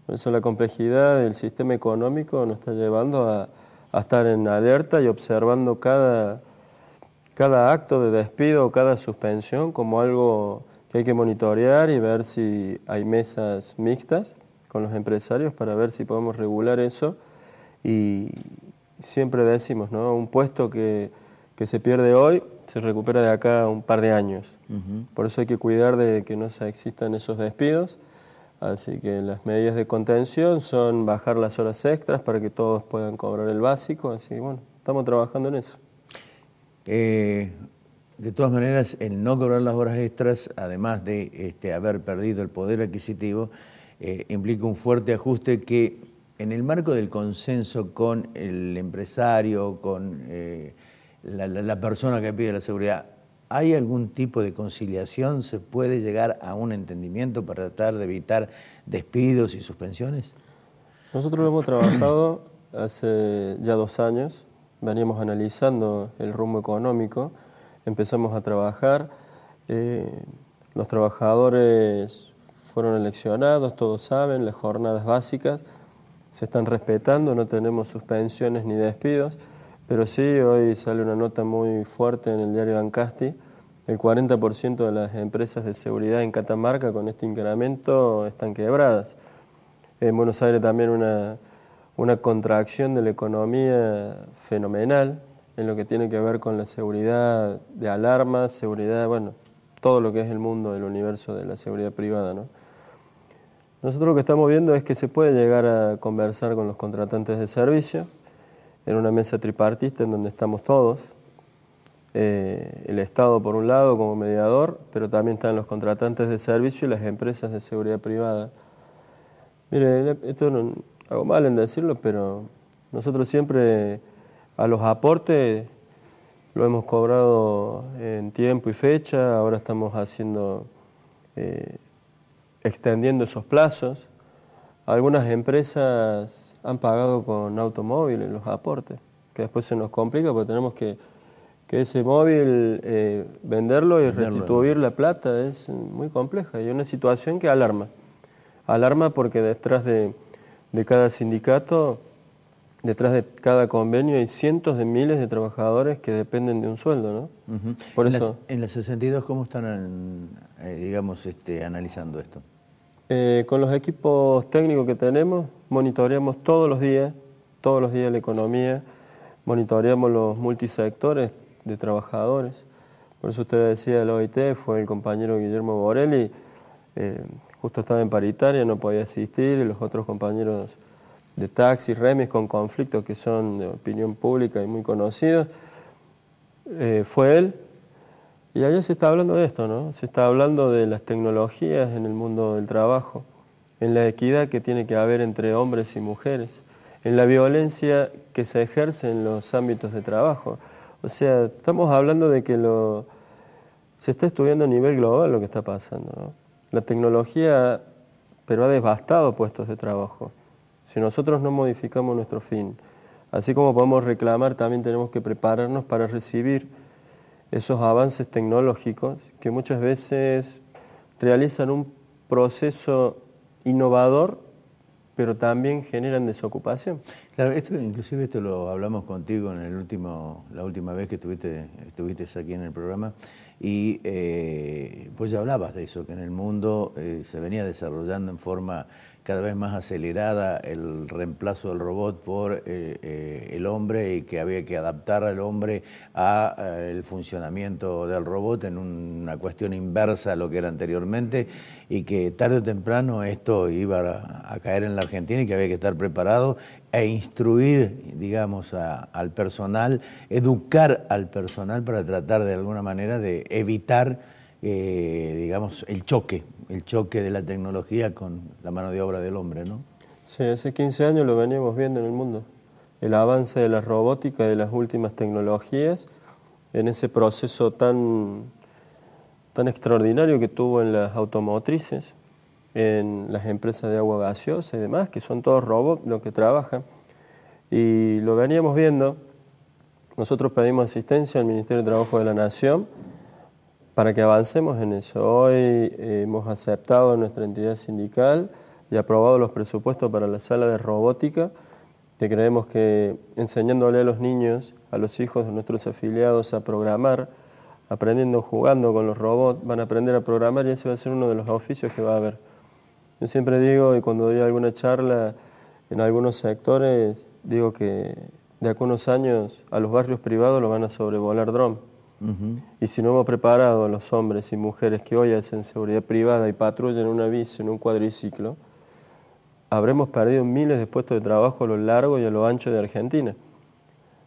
W: Por eso la complejidad del sistema económico nos está llevando a estar en alerta y observando cada acto de despido o cada suspensión como algo que hay que monitorear y ver si hay mesas mixtas con los empresarios para ver si podemos regular eso. Y siempre decimos, ¿no? Un puesto que se pierde hoy se recupera de acá a un par de años. Por eso hay que cuidar de que no existan esos despidos. Así que las medidas de contención son bajar las horas extras para que todos puedan cobrar el básico. Así que bueno, estamos trabajando en eso.
A: De todas maneras, el no cobrar las horas extras, además de haber perdido el poder adquisitivo, implica un fuerte ajuste que, en el marco del consenso con el empresario, con la persona que pide la seguridad, ¿hay algún tipo de conciliación? ¿Se puede llegar a un entendimiento para tratar de evitar despidos y suspensiones?
W: Nosotros lo hemos trabajado hace ya 2 años, veníamos analizando el rumbo económico, empezamos a trabajar, los trabajadores fueron eleccionados, todos saben, las jornadas básicas se están respetando, no tenemos suspensiones ni despidos, pero sí, hoy sale una nota muy fuerte en el diario Ancasti. El 40% de las empresas de seguridad en Catamarca con este incremento están quebradas. En Buenos Aires también una contracción de la economía fenomenal en lo que tiene que ver con la seguridad de alarmas, seguridad, bueno, todo lo que es el mundo, el universo de la seguridad privada, ¿no? Nosotros lo que estamos viendo es que se puede llegar a conversar con los contratantes de servicio en una mesa tripartita en donde estamos todos, el Estado por un lado como mediador, pero también están los contratantes de servicio y las empresas de seguridad privada. Mire, esto no hago mal en decirlo, pero nosotros siempre a los aportes lo hemos cobrado en tiempo y fecha, ahora estamos extendiendo esos plazos. Algunas empresas han pagado con automóviles los aportes, que después se nos complica porque tenemos que ese móvil venderlo y restituir la plata. Es muy compleja y es una situación que alarma. Alarma porque detrás de cada sindicato, detrás de cada convenio hay cientos de miles de trabajadores que dependen de un sueldo, ¿no? Por eso,
A: en la 62, ¿cómo están, analizando esto?
W: Con los equipos técnicos que tenemos, monitoreamos todos los días la economía, monitoreamos los multisectores de trabajadores. Por eso usted decía el OIT, fue el compañero Guillermo Borelli, justo estaba en paritaria, no podía asistir, y los otros compañeros de taxi, remis con conflictos que son de opinión pública y muy conocidos, fue él. Y allá se está hablando de esto, ¿no? Se está hablando de las tecnologías en el mundo del trabajo, en la equidad que tiene que haber entre hombres y mujeres, en la violencia que se ejerce en los ámbitos de trabajo. O sea, estamos hablando de que se está estudiando a nivel global lo que está pasando, ¿no? La tecnología, pero ha devastado puestos de trabajo. Si nosotros no modificamos nuestro fin, así como podemos reclamar, también tenemos que prepararnos para recibir esos avances tecnológicos que muchas veces realizan un proceso innovador, pero también generan desocupación.
A: Claro, inclusive esto lo hablamos contigo en la última vez que estuviste aquí en el programa, y pues ya hablabas de eso, que en el mundo se venía desarrollando en forma cada vez más acelerada el reemplazo del robot por el hombre, y que había que adaptar al hombre al funcionamiento del robot en una cuestión inversa a lo que era anteriormente, y que tarde o temprano esto iba a caer en la Argentina y que había que estar preparado e instruir, digamos, al personal, educar al personal para tratar de alguna manera de evitar, digamos, el choque de la tecnología con la mano de obra del hombre, ¿no?
W: Sí, hace 15 años lo veníamos viendo en el mundo. El avance de la robótica, de las últimas tecnologías, en ese proceso tan extraordinario que tuvo en las automotrices, en las empresas de agua gaseosa y demás, que son todos robots los que trabajan. Y lo veníamos viendo. Nosotros pedimos asistencia al Ministerio de Trabajo de la Nación para que avancemos en eso. Hoy hemos aceptado en nuestra entidad sindical y aprobado los presupuestos para la sala de robótica, que creemos que enseñándole a los niños, a los hijos de nuestros afiliados a programar, aprendiendo, jugando con los robots, van a aprender a programar, y ese va a ser uno de los oficios que va a haber. Yo siempre digo, y cuando doy alguna charla en algunos sectores, digo que de acá a unos años a los barrios privados los van a sobrevolar drones. Y si no hemos preparado a los hombres y mujeres que hoy hacen seguridad privada y patrullan en una bici, en un cuadriciclo, habremos perdido miles de puestos de trabajo a lo largo y a lo ancho de Argentina.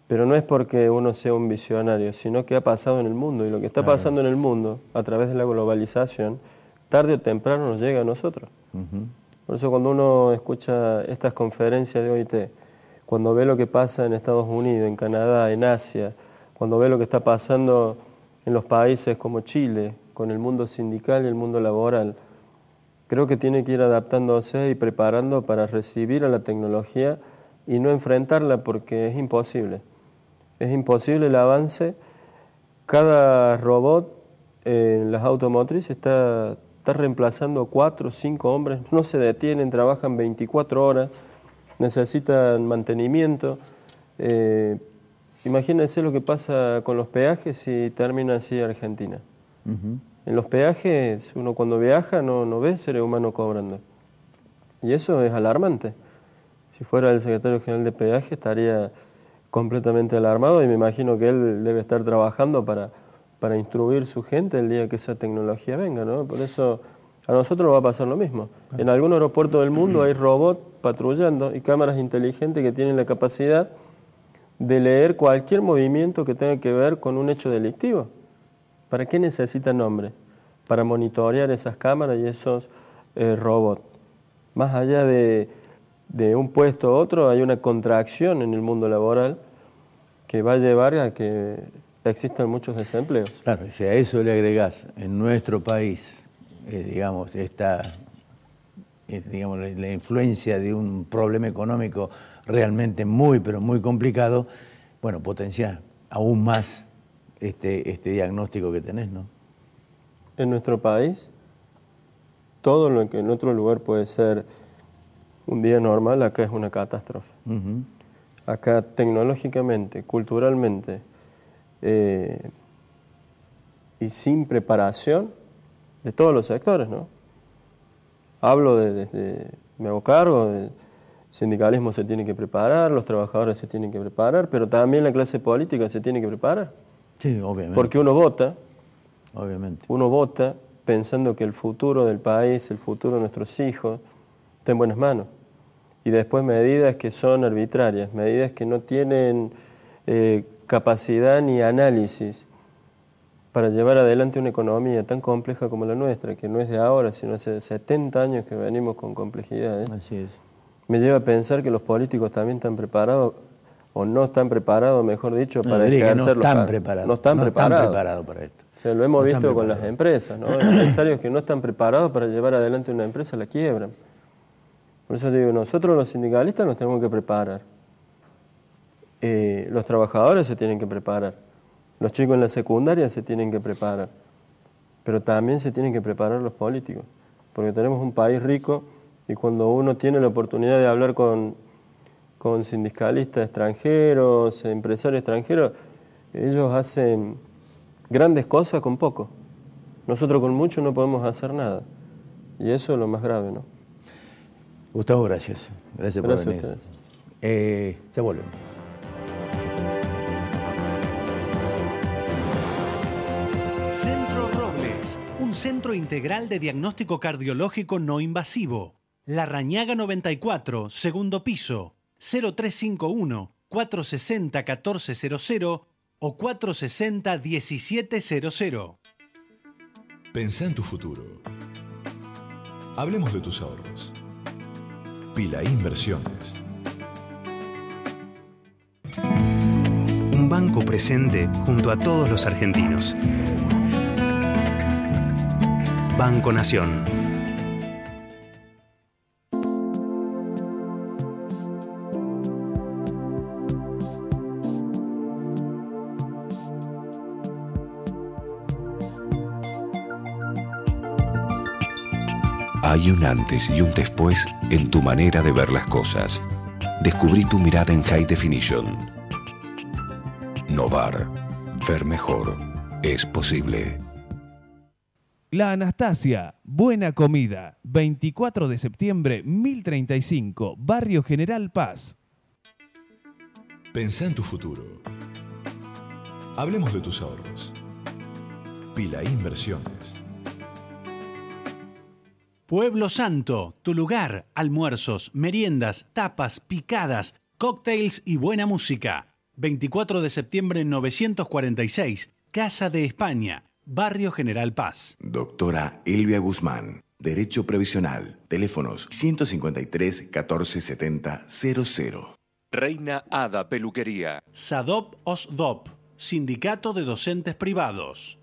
W: Pero no es porque uno sea un visionario, sino que ha pasado en el mundo. Y lo que está pasando en el mundo, a través de la globalización, tarde o temprano nos llega a nosotros. Por eso cuando uno escucha estas conferencias de OIT, cuando ve lo que pasa en Estados Unidos, en Canadá, en Asia, cuando ve lo que está pasando en los países como Chile, con el mundo sindical y el mundo laboral, creo que tiene que ir adaptándose y preparando para recibir a la tecnología y no enfrentarla porque es imposible. Es imposible el avance. Cada robot en las automotrices está reemplazando 4 o 5 hombres, no se detienen, trabajan 24 horas, necesitan mantenimiento. Imagínense lo que pasa con los peajes si termina así Argentina. En los peajes, uno cuando viaja no ve seres humanos cobrando. Y eso es alarmante. Si fuera el secretario general de peaje estaría completamente alarmado y me imagino que él debe estar trabajando para instruir su gente el día que esa tecnología venga, ¿no? Por eso a nosotros nos va a pasar lo mismo. En algún aeropuerto del mundo hay robots patrullando y cámaras inteligentes que tienen la capacidad de leer cualquier movimiento que tenga que ver con un hecho delictivo. ¿Para qué necesitan hombres? Para monitorear esas cámaras y esos robots. Más allá de un puesto a otro, hay una contracción en el mundo laboral que va a llevar a que existan muchos desempleos.
A: Claro, y si a eso le agregás en nuestro país, digamos, la influencia de un problema económico realmente muy, pero muy complicado, bueno, potencia aún más este diagnóstico que tenés, ¿no?
W: En nuestro país, todo lo que en otro lugar puede ser un día normal, acá es una catástrofe. Acá tecnológicamente, culturalmente y sin preparación de todos los sectores, ¿no? Hablo me hago cargo, el sindicalismo se tiene que preparar, los trabajadores se tienen que preparar, pero también la clase política se tiene que preparar.
A: Sí, obviamente.
W: Porque uno vota,
A: obviamente.
W: Uno vota pensando que el futuro del país, el futuro de nuestros hijos, está en buenas manos. Y después medidas que son arbitrarias, medidas que no tienen capacidad ni análisis para llevar adelante una economía tan compleja como la nuestra, que no es de ahora, sino hace 70 años que venimos con complejidades.
A: Así es.
W: Me lleva a pensar que los políticos también están preparados, o no están preparados, mejor dicho, para ejercer los cargos. No están preparados
A: para esto.
W: O sea, lo hemos visto con las empresas, ¿no? Hay empresarios que no están preparados para llevar adelante una empresa, la quiebran. Por eso digo, nosotros los sindicalistas nos tenemos que preparar. Los trabajadores se tienen que preparar. Los chicos en la secundaria se tienen que preparar. Pero también se tienen que preparar los políticos. Porque tenemos un país rico y cuando uno tiene la oportunidad de hablar con sindicalistas extranjeros, empresarios extranjeros, ellos hacen grandes cosas con poco. Nosotros con mucho no podemos hacer nada. Y eso es lo más grave, ¿no?
A: Gustavo, gracias. Gracias por venir.
W: A ustedes.
A: Ya volvemos.
B: Centro Robles, un centro integral de diagnóstico cardiológico no invasivo. La Rañaga 94, segundo piso, 0351-460-1400 o 460-1700.
Q: Pensá en tu futuro. Hablemos de tus ahorros. Pila Inversiones.
C: Un banco presente junto a todos los argentinos. Banco Nación.
D: Hay un antes y un después en tu manera de ver las cosas. Descubrí tu mirada en High Definition. Novar. Ver mejor. Es posible.
N: La Anastasia, buena comida, 24 de septiembre, 1035, Barrio General Paz.
Q: Pensá en tu futuro. Hablemos de tus ahorros.
F: Pila Inversiones.
B: Pueblo Santo, tu lugar, almuerzos, meriendas, tapas, picadas, cócteles y buena música. 24 de septiembre 946, Casa de España, Barrio General Paz.
F: Doctora Elvia Guzmán, Derecho Previsional. Teléfonos 153 14 70 00.
G: Reina Hada Peluquería.
B: Sadop Osdop, Sindicato de Docentes Privados.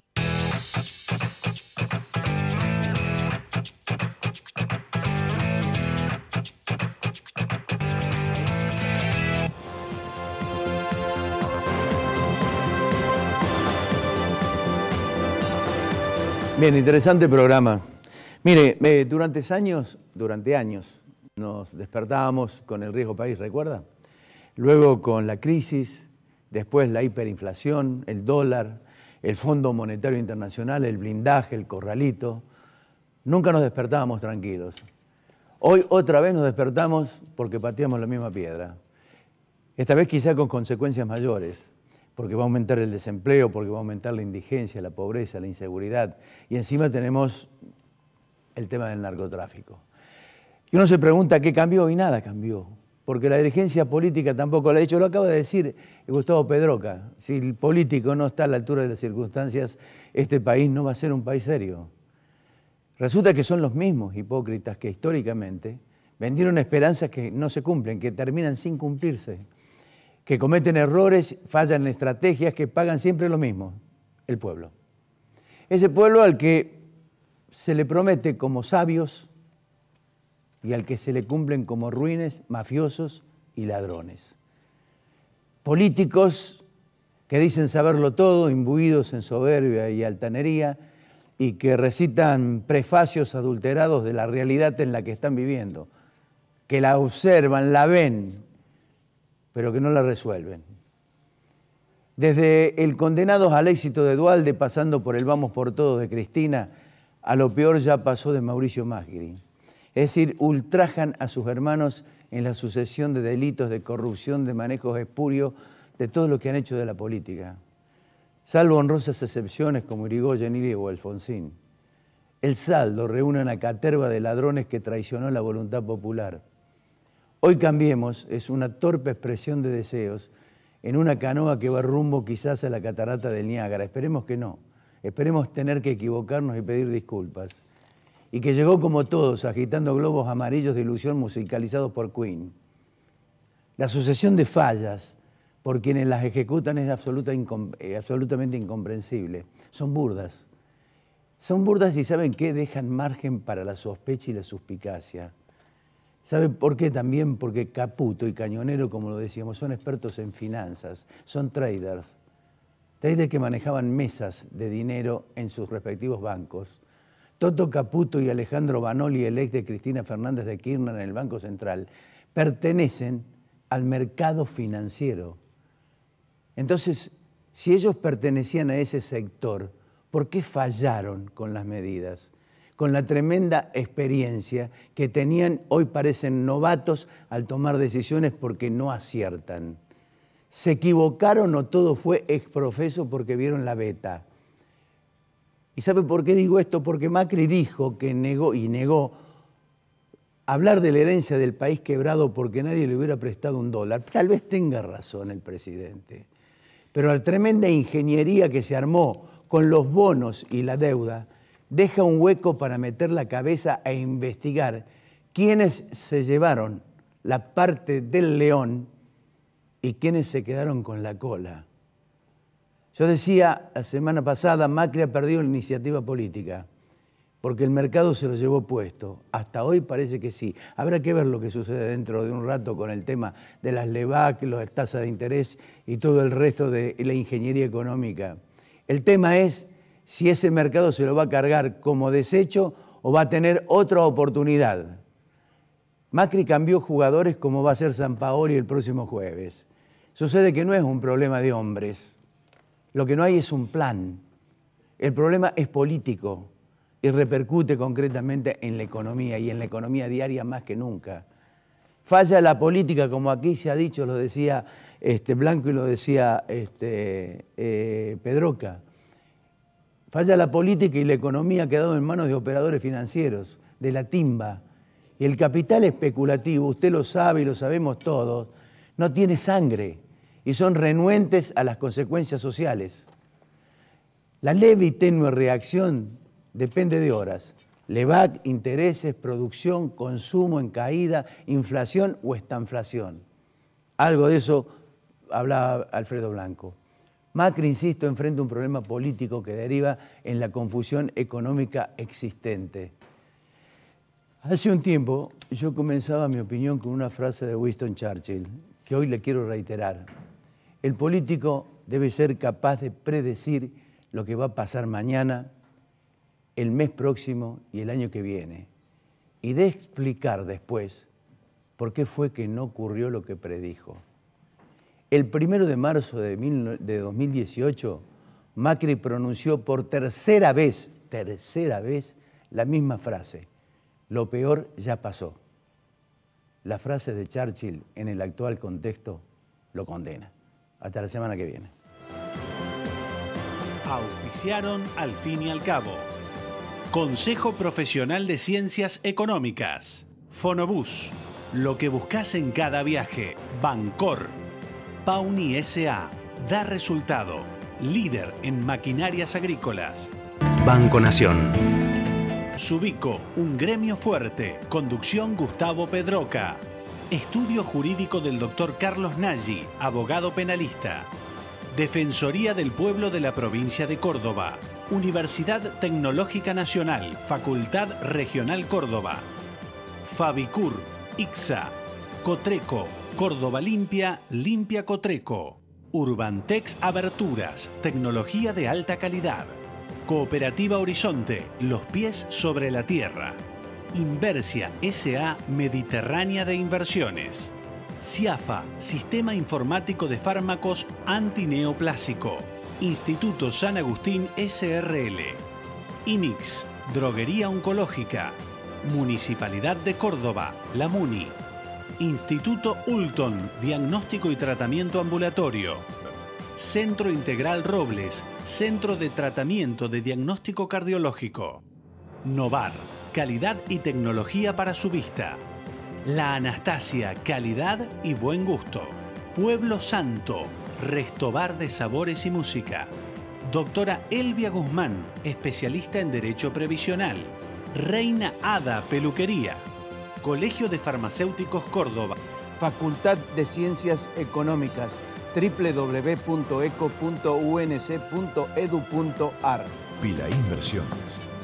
A: Bien, interesante programa. Mire, durante años nos despertábamos con el riesgo país, ¿recuerda? Luego con la crisis, después la hiperinflación, el dólar, el Fondo Monetario Internacional, el blindaje, el corralito. Nunca nos despertábamos tranquilos. Hoy otra vez nos despertamos porque pateamos la misma piedra. Esta vez quizá con consecuencias mayores, porque va a aumentar el desempleo, porque va a aumentar la indigencia, la pobreza, la inseguridad. Y encima tenemos el tema del narcotráfico. Y uno se pregunta qué cambió y nada cambió, porque la dirigencia política tampoco lo ha dicho. Lo acaba de decir Gustavo Pedroca. Si el político no está a la altura de las circunstancias, este país no va a ser un país serio. Resulta que son los mismos hipócritas que históricamente vendieron esperanzas que no se cumplen, que terminan sin cumplirse, que cometen errores, fallan en estrategias, que pagan siempre lo mismo, el pueblo. Ese pueblo al que se le promete como sabios y al que se le cumplen como ruines, mafiosos y ladrones. Políticos que dicen saberlo todo, imbuidos en soberbia y altanería, y que recitan prefacios adulterados de la realidad en la que están viviendo, que la observan, la ven, pero que no la resuelven. Desde el condenados al éxito de Duhalde, pasando por el vamos por todos de Cristina, a lo peor ya pasó de Mauricio Macri. Es decir, ultrajan a sus hermanos en la sucesión de delitos, de corrupción, de manejos espurios, de todo lo que han hecho de la política. Salvo honrosas excepciones como Irigoyen o Alfonsín. El saldo reúne una caterva de ladrones que traicionó la voluntad popular. Hoy Cambiemos es una torpe expresión de deseos en una canoa que va rumbo quizás a la catarata del Niágara. Esperemos que no. Esperemos tener que equivocarnos y pedir disculpas. Y que llegó como todos, agitando globos amarillos de ilusión musicalizados por Queen. La sucesión de fallas por quienes las ejecutan es absolutamente incomprensible. Son burdas. Son burdas y ¿saben qué? Dejan margen para la sospecha y la suspicacia. ¿Sabe por qué también? Porque Caputo y Cañonero, como lo decíamos, son expertos en finanzas, son traders. Traders que manejaban mesas de dinero en sus respectivos bancos. Toto Caputo y Alejandro Banoli, el ex de Cristina Fernández de Kirchner en el Banco Central, pertenecen al mercado financiero. Entonces, si ellos pertenecían a ese sector, ¿por qué fallaron con las medidas? Con la tremenda experiencia que tenían, hoy parecen novatos al tomar decisiones porque no aciertan. ¿Se equivocaron o todo fue exprofeso porque vieron la beta? ¿Y sabe por qué digo esto? Porque Macri dijo que negó hablar de la herencia del país quebrado porque nadie le hubiera prestado $1. Tal vez tenga razón el presidente, pero la tremenda ingeniería que se armó con los bonos y la deuda deja un hueco para meter la cabeza e investigar quiénes se llevaron la parte del león y quiénes se quedaron con la cola. Yo decía la semana pasada, Macri ha perdido la iniciativa política porque el mercado se lo llevó puesto. Hasta hoy parece que sí. Habrá que ver lo que sucede dentro de un rato con el tema de las LEVAC, las tasas de interés y todo el resto de la ingeniería económica. El tema es si ese mercado se lo va a cargar como desecho o va a tener otra oportunidad. Macri cambió jugadores como va a ser Sampaoli el próximo jueves. Sucede que no es un problema de hombres. Lo que no hay es un plan. El problema es político y repercute concretamente en la economía y en la economía diaria más que nunca. Falla la política, como aquí se ha dicho, lo decía Blanco y lo decía Pedroca. Falla la política y la economía ha quedado en manos de operadores financieros, de la timba. Y el capital especulativo, usted lo sabe y lo sabemos todos, no tiene sangre y son renuentes a las consecuencias sociales. La leve y tenue reacción depende de horas. LEVAC, intereses, producción, consumo en caída, inflación o estanflación. Algo de eso hablaba Alfredo Blanco. Macri, insisto, enfrenta un problema político que deriva en la confusión económica existente. Hace un tiempo yo comenzaba mi opinión con una frase de Winston Churchill, que hoy le quiero reiterar. El político debe ser capaz de predecir lo que va a pasar mañana, el mes próximo y el año que viene, y de explicar después por qué fue que no ocurrió lo que predijo. El 1 de marzo de 2018, Macri pronunció por tercera vez, la misma frase. Lo peor ya pasó. La frase de Churchill en el actual contexto lo condena. Hasta la semana que viene.
B: Auspiciaron Al Fin y al Cabo. Consejo Profesional de Ciencias Económicas. Fonobús. Lo que buscas en cada viaje. Bancor. Pauni S.A. Da resultado. Líder en maquinarias agrícolas.
C: Banco Nación.
B: Subico, un gremio fuerte. Conducción Gustavo Pedroca. Estudio jurídico del Dr. Carlos Nagy, abogado penalista. Defensoría del Pueblo de la Provincia de Córdoba. Universidad Tecnológica Nacional, Facultad Regional Córdoba. Fabicur, ICSA. Cotreco, Córdoba Limpia, Limpia Cotreco. Urbantex Aberturas, tecnología de alta calidad. Cooperativa Horizonte, los pies sobre la tierra. Inversia S.A. Mediterránea de Inversiones. CIAFA, Sistema Informático de Fármacos Antineoplásico. Instituto San Agustín S.R.L. INIX, Droguería Oncológica. Municipalidad de Córdoba, la MUNI. Instituto Ulton, Diagnóstico y Tratamiento Ambulatorio. Centro Integral Robles, Centro de Tratamiento de Diagnóstico Cardiológico. Novar, calidad y tecnología para su vista. La Anastasia, calidad y buen gusto. Pueblo Santo, Restobar de Sabores y Música. Doctora Elvia Guzmán, especialista en Derecho Previsional. Reina Ada Peluquería. Colegio de Farmacéuticos Córdoba.
A: Facultad de Ciencias Económicas, www.eco.unc.edu.ar.
F: Pila Inversiones.